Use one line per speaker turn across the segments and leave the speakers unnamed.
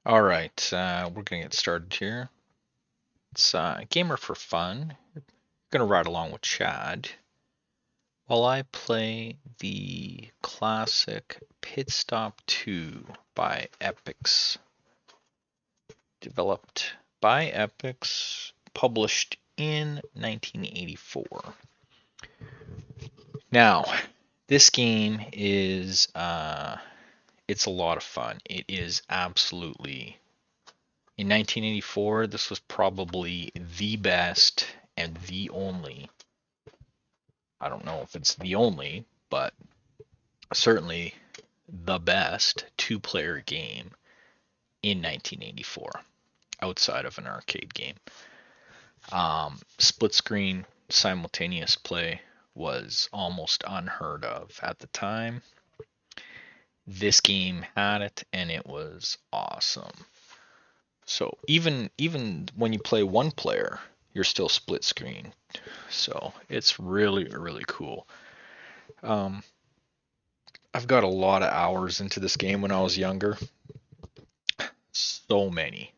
All right, we're gonna get started here. It's Gamer for Fun. Gonna ride along with Chad while I play the classic Pitstop II by Epyx. Developed by Epyx, published in 1984. Now, this game is it's a lot of fun. It is absolutely in 1984, this was probably the best and the only, I don't know if it's the only, but certainly the best two-player game in 1984 outside of an arcade game. Split screen simultaneous play was almost unheard of at the time. This game had it and it was awesome. So even when you play one player, you're still split screen. So it's really cool. I've got a lot of hours into this game when I was younger. So many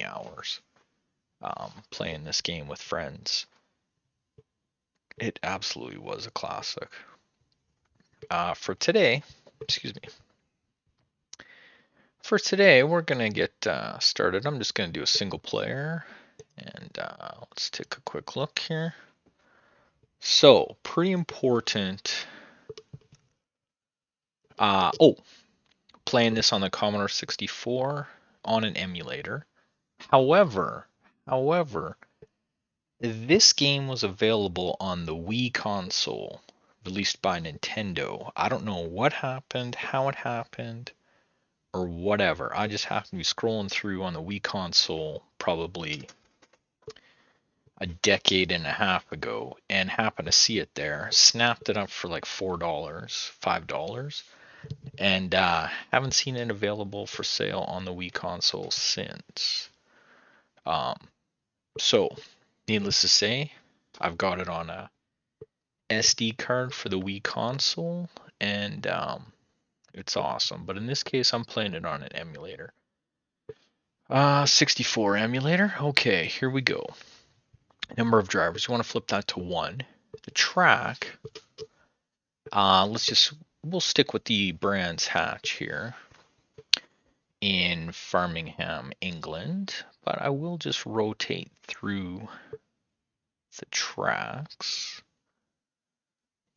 hours playing this game with friends. It absolutely was a classic. For today, we're gonna get started. I'm just gonna do a single player, and let's take a quick look here. So, pretty important. Playing this on the Commodore 64 on an emulator. However, this game was available on the Wii console released by Nintendo. I don't know what happened, how it happened, or whatever. I just happened to be scrolling through on the Wii console probably a decade and a half ago and happened to see it there. Snapped it up for like $4, $5, and haven't seen it available for sale on the Wii console since. So, needless to say, I've got it on a SD card for the Wii console, and it's awesome. But in this case, I'm playing it on an emulator. 64 emulator. Okay, here we go. Number of drivers. You want to flip that to 1. The track. We'll stick with the Brands Hatch here in Birmingham, England, but I will just rotate through the tracks.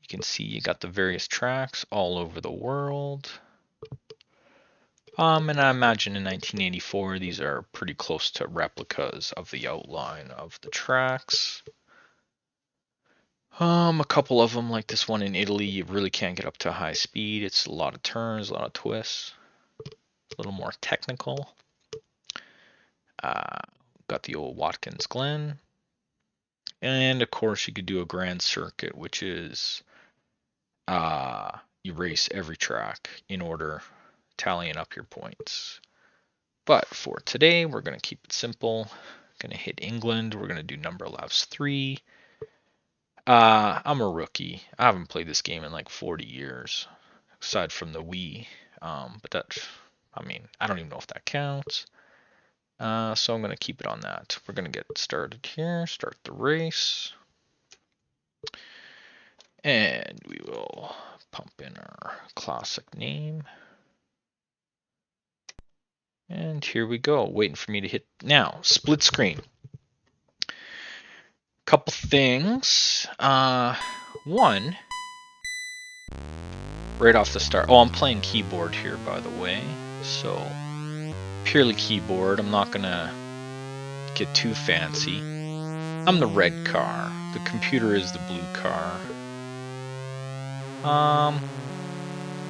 You can see you got the various tracks all over the world. And I imagine in 1984 these are pretty close to replicas of the outline of the tracks. A couple of them, like this one in Italy, you really can't get up to high speed. It's a lot of turns, a lot of twists. A little more technical. Got the old Watkins Glen. And of course you could do a grand circuit, which is you race every track in order, tallying up your points. But for today, we're going to keep it simple. Going to hit England. We're going to do number laps 3. I'm a rookie. I haven't played this game in like 40 years, aside from the Wii. But that, I mean, I don't even know if that counts. So I'm going to keep it on that. We're going to get started here. Start the race. And we will pump in our classic name. And here we go. Waiting for me to hit now. Split screen. Couple things. One, right off the start. Oh, I'm playing keyboard here, by the way. So, purely keyboard. I'm not gonna get too fancy. I'm the red car. The computer is the blue car.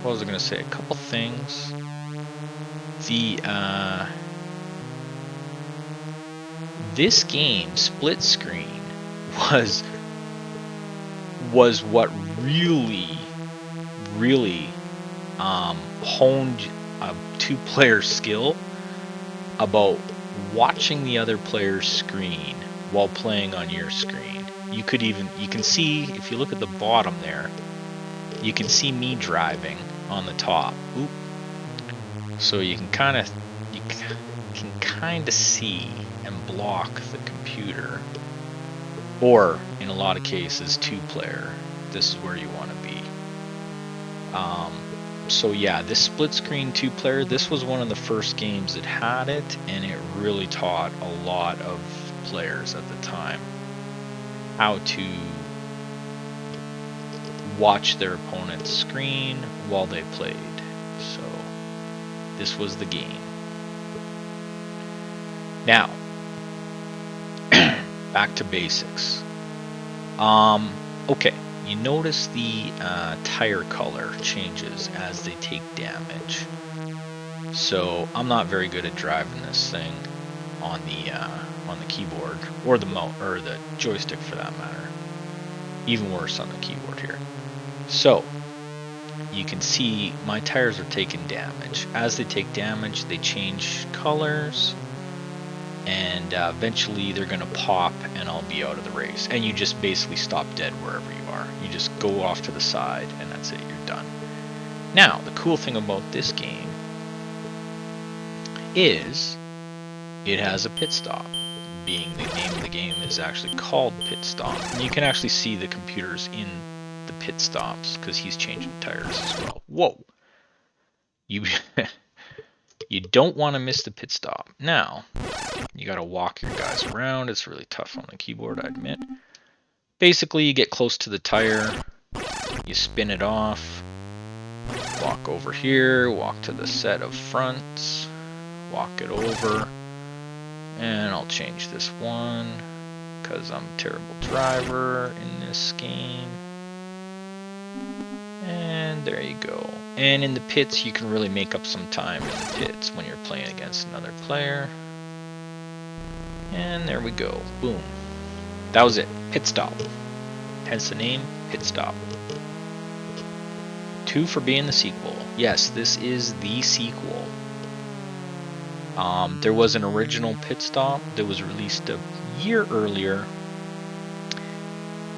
What was I gonna say? A couple things. This game, split screen, was what really honed a two-player skill about watching the other player's screen while playing on your screen. You can see, if you look at the bottom there, you can see me driving on the top. Oop. So you can can kind of see and block the computer, or in a lot of cases 2-player, this is where you want to be. So yeah, this split screen 2-player, this was one of the first games that had it, and it really taught a lot of players at the time how to watch their opponent's screen while they played. So this was the game. Now, back to basics. Okay, you notice the tire color changes as they take damage. So I'm not very good at driving this thing on the keyboard, or the or the joystick for that matter. Even worse on the keyboard here. So you can see my tires are taking damage. As they take damage, they change colors, and eventually they're gonna pop and I'll be out of the race. And you just basically stop dead wherever you are. You just go off to the side and that's it, you're done. Now, the cool thing about this game is it has a pit stop. Being the name of the game is actually called Pit Stop. And you can actually see the computers in the pit stops because he's changing tires as well. Whoa! You you don't want to miss the pit stop. Now, you got to walk your guys around. It's really tough on the keyboard, I admit. Basically, you get close to the tire, you spin it off, walk over here, walk to the set of fronts, walk it over, and I'll change this one because I'm a terrible driver in this game. And there you go. And in the pits, you can really make up some time in the pits when you're playing against another player. And there we go. Boom. That was it. Pit stop. Hence the name, Pit Stop. 2 for being the sequel. Yes, this is the sequel. There was an original Pit Stop that was released a year earlier.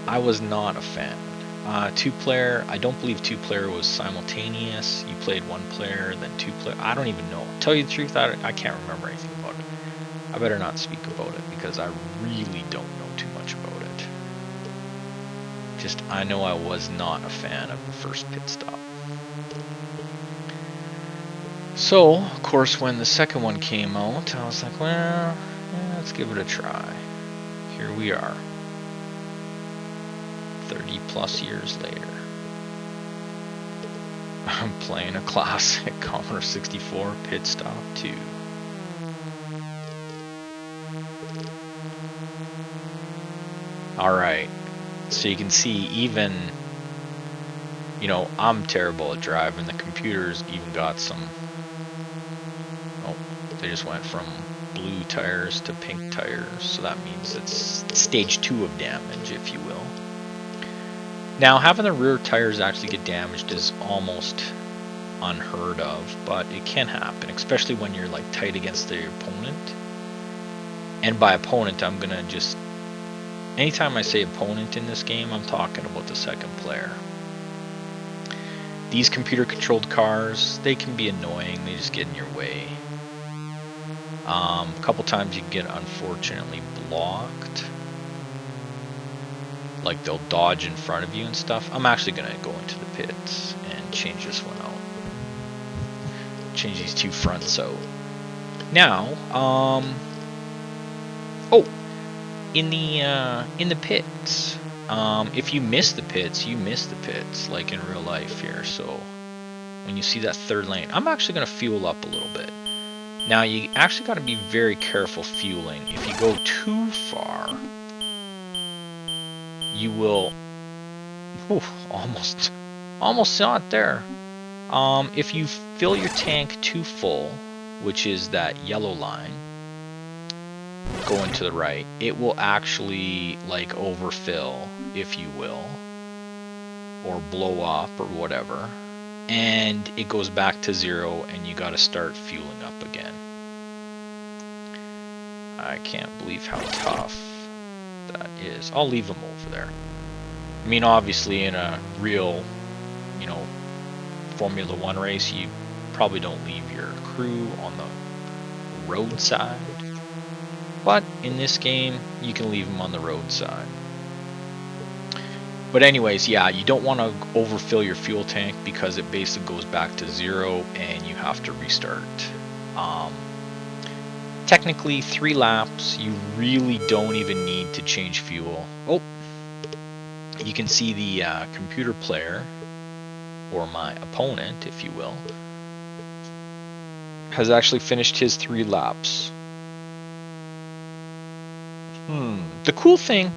I was not a fan. 2-player, I don't believe 2-player was simultaneous. You played 1-player, then 2-player. I don't even know. Tell you the truth, I can't remember anything about it. I better not speak about it because I really don't know too much about it. Just, I know I was not a fan of the first Pit Stop. So, of course, when the second one came out, I was like, well, yeah, let's give it a try. Here we are. 30 plus years later. I'm playing a classic Commodore 64 Pitstop II. Alright, so you can see even, you know, I'm terrible at driving. The computer's even got some, oh, they just went from blue tires to pink tires, so that means it's stage 2 of damage, if you will. Now, having the rear tires actually get damaged is almost unheard of, but it can happen, especially when you're like tight against the opponent. And by opponent, I'm gonna just, anytime I say opponent in this game, I'm talking about the second player. These computer controlled cars, they can be annoying, they just get in your way. A couple times you get unfortunately blocked. Like they'll dodge in front of you and stuff. I'm actually gonna go into the pits and change this one out. Change these 2 fronts out. Now, oh, in the pits, if you miss the pits, you miss the pits, like in real life here. So when you see that third lane, I'm actually gonna fuel up a little bit. Now you actually got to be very careful fueling. If you go too far, you will, almost saw it there. If you fill your tank too full, which is that yellow line going to the right, it will actually like overfill, if you will, or blow up or whatever, and it goes back to 0 and you got to start fueling up again. I can't believe how tough that is. I'll leave them over there. I mean, obviously in a real, you know, Formula 1 race, you probably don't leave your crew on the roadside. But in this game, you can leave them on the roadside. But anyways, yeah, you don't want to overfill your fuel tank because it basically goes back to 0 and you have to restart. Technically 3 laps, you really don't even need to change fuel. Oh, you can see the computer player, or my opponent if you will, has actually finished his 3 laps. The cool thing,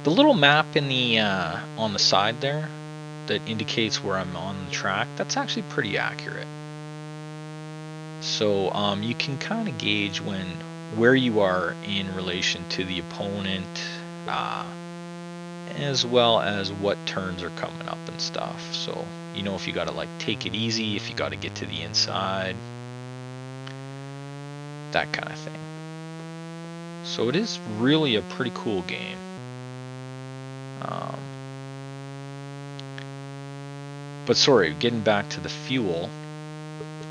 the little map in the on the side there that indicates where I'm on the track, that's actually pretty accurate. So you can kind of gauge where you are in relation to the opponent, as well as what turns are coming up and stuff. So you know if you gotta like take it easy, if you gotta get to the inside, that kind of thing. So it is really a pretty cool game. But sorry, getting back to the fuel,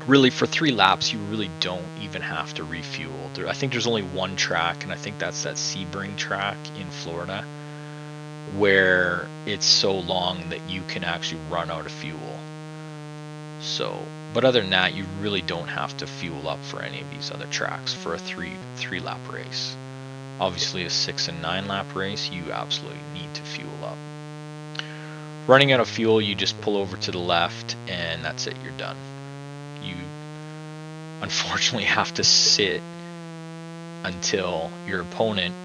really for 3 laps you really don't even have to refuel. I think there's only one track, and I think that's that Sebring track in Florida, where it's so long that you can actually run out of fuel. So, but other than that, you really don't have to fuel up for any of these other tracks for a three lap race. Obviously a 6 and 9 lap race, you absolutely need to fuel up. Running out of fuel, you just pull over to the left and that's it, you're done. You unfortunately have to sit until your opponent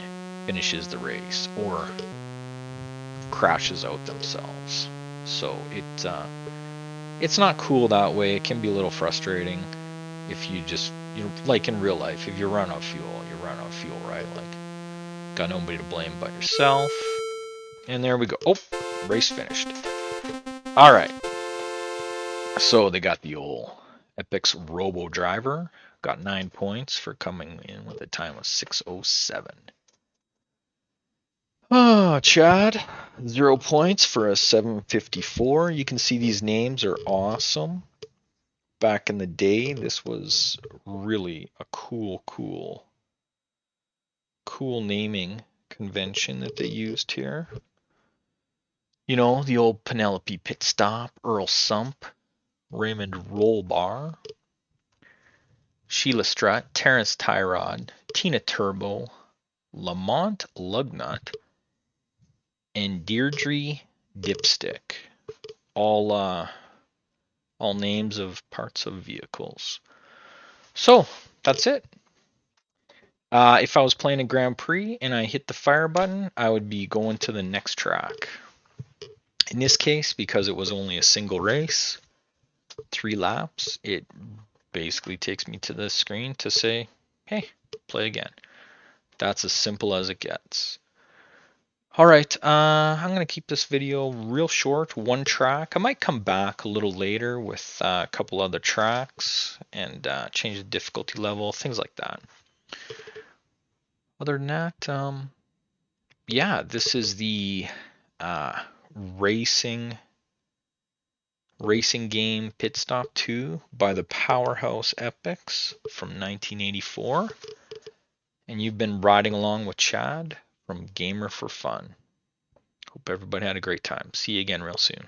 finishes the race or crashes out themselves. So it's not cool that way. It can be a little frustrating if you like in real life, if you run out of fuel, you run out of fuel, right? Like, got nobody to blame but yourself. And there we go. Oh, race finished. All right. So they got the old Epyx Robodriver. Got 9 points for coming in with a time of 6:07. Oh, Chad, 0 points for a 7:54. You can see these names are awesome. Back in the day, this was really a cool naming convention that they used here. You know, the old Penelope Pitstop, Earl Sump, Raymond Rollbar, Sheila Strutt, Terrence Tyrod, Tina Turbo, Lamont Lugnut, and Deirdre Dipstick. All names of parts of vehicles. So, that's it. If I was playing a Grand Prix and I hit the fire button, I would be going to the next track. In this case, because it was only a single race, 3 laps, it basically takes me to the screen to say, hey, play again. That's as simple as it gets. Alright, I'm going to keep this video real short, 1 track. I might come back a little later with a couple other tracks and change the difficulty level, things like that. Other than that, yeah, this is the racing game Pitstop 2 by the powerhouse Epyx from 1984. And you've been riding along with Chad from Gamer for Fun. Hope everybody had a great time. See you again real soon.